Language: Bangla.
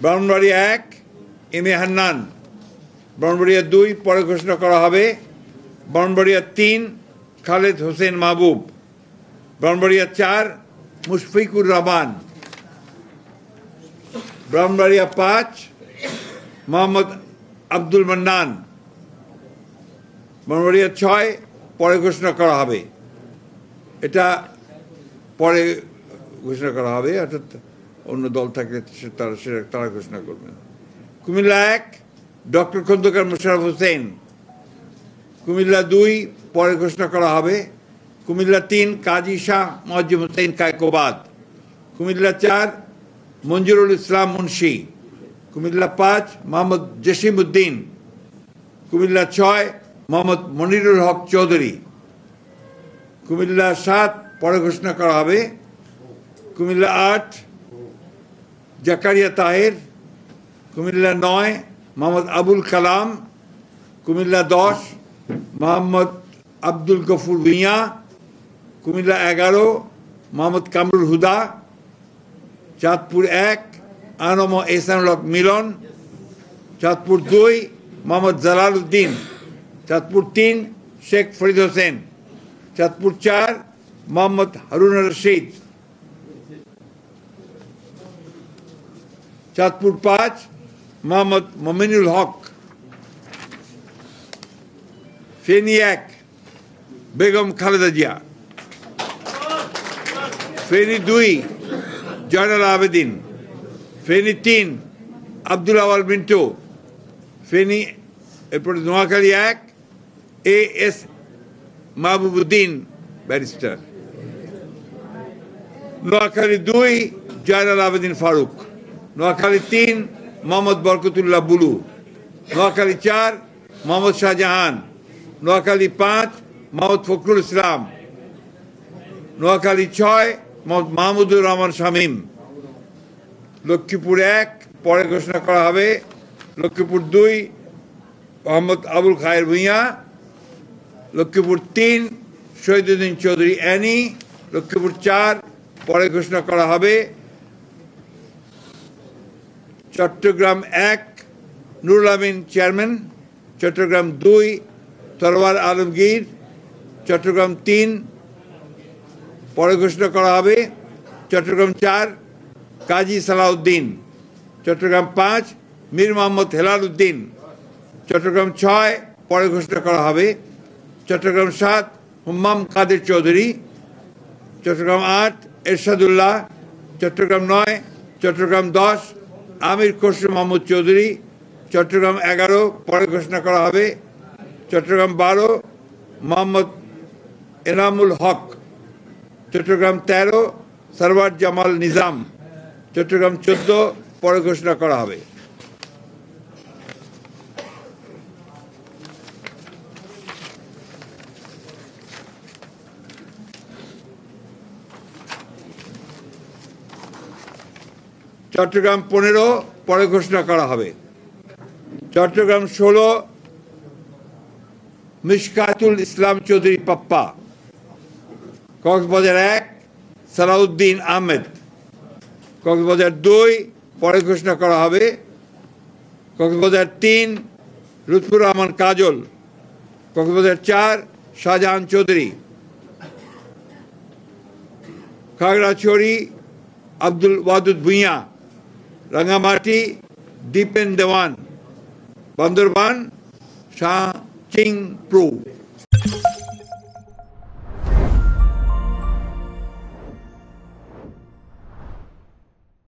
ব্রাহ্মণবাড়িয়া 1 এম এ হান্নান, ব্রাহ্মণবাড়িয়া 2 পরে ঘোষণা করা হবে, ব্রাহ্মণবাড়িয়া 3 খালেদ হোসেন মাহবুব, ব্রাহ্মণবাড়িয়া 4 মুশফিকুর রহমান, ব্রাহ্মণবাড়িয়া 5 মোহাম্মদ আব্দুল মান্নান, ব্রাহ্মণবাড়িয়া 6 পরে ঘোষণা করা হবে। এটা পরে ঘোষণা করা হবে, অর্থাৎ অন্য দল থাকলে তারা ঘোষণা করবেন। কুমিল্লা 1 ডক্টর খন্দকার মোশাররফ হোসেন, কুমিল্লা 2 পরে ঘোষণা করা হবে, কুমিল্লা 3 কাজী শাহ মুয়াজ্জম হোসেন কায়কোবাদ, কুমিল্লা 4 মঞ্জুরুল ইসলাম মুন্সি, কুমিল্লা 5 মোহাম্মদ জসিম উদ্দিন, কুমিল্লা 6 মোহাম্মদ মনিরুল হক চৌধুরী, কুমিল্লা 7 পরে ঘোষণা করা হবে, কুমিল্লা 8 জাকারিয়া তাহের, কুমিল্লা 9 মোহাম্মদ আবুল কালাম, কুমিল্লা 10 মোহাম্মদ আব্দুল গফুর ভূঁইয়া, কুমিল্লা 11 মোহাম্মদ কামরুল হুদা, চাঁদপুর 1 আনম এহসানুল হক মিলন, চাঁদপুর 2 মোহাম্মদ জালাল উদ্দিন, চাঁদপুর 3 শেখ ফরিদ হোসেন, চাঁদপুর 4 মোহাম্মদ হারুন রশিদ, চাঁদপুর 5 মোহাম্মদ মমিনুল হক, ফেনী 1 বেগম খালেদা জিয়া, ফেনী 2 জয়নাল আবেদিন, ফেনী 3 আব্দুল আওয়াল মিন্টু, ফেনী এরপরে Noakhali 1 A S Mahbubuddin barrister, Noakhali 2 Joynal Abedin Faruk, Noakhali 3 Mohammad Barkatullah Bulu, Noakhali 4 Mohammad Shahjahan, Noakhali 5 Mohammad Fakhrul Islam, Noakhali 6 Mohammad Mahmudur Rahman Shamim, Lakshmipur 1 পরে ঘোষণা করা হবে, লক্ষ্মীপুর 2 মোহাম্মদ আবুল খায়ের ভূঁইয়া, লক্ষ্মীপুর 3 শহীদুদ্দিন চৌধুরী অ্যানি, লক্ষ্মীপুর 4 পরে ঘোষণা করা হবে, চট্টগ্রাম 1 নুরুল আমিন চেয়ারম্যান, চট্টগ্রাম 2 তরওয়ার আলমগীর, চট্টগ্রাম 3 পরে ঘোষণা করা হবে, চট্টগ্রাম 4 কাজী সালাউদ্দিন, চট্টগ্রাম 5 মীর মোহাম্মদ হেলাল উদ্দিন, চট্টগ্রাম 6 পরে ঘোষণা করা হবে, চট্টগ্রাম 7 হুম্মাম কাদের চৌধুরী, চট্টগ্রাম 8 এরশাদুল্লাহ, চট্টগ্রাম 9 চট্টগ্রাম 10 আমির খসরু মাহমুদ চৌধুরী, চট্টগ্রাম 11 পরে ঘোষণা করা হবে, চট্টগ্রাম 12 মোহাম্মদ এনামুল হক, চট্টগ্রাম 13 সরওয়ার জামাল নিজাম, চট্টগ্রাম 14 পরে ঘোষণা করা হবে। চট্টগ্রাম 15 পরে ঘোষণা করা হবে, চট্টগ্রাম 16 মিশকাতুল ইসলাম চৌধুরী পাপ্পা, কক্সবাজার 1 সালাউদ্দিন আহমেদ, কক্সবাজার 2 পরে ঘোষণা করা হবে, কক্সবাজার 3 লুৎফুর রহমান কাজল, কক্সবাজার 4 শাহজাহান চৌধুরী, খাগড়াছড়ি আব্দুল ওয়াদুদ ভূঁইয়া, রাঙ্গামাটি দীপেন দেওয়ান, বান্দরবান শাহ চিং প্রু।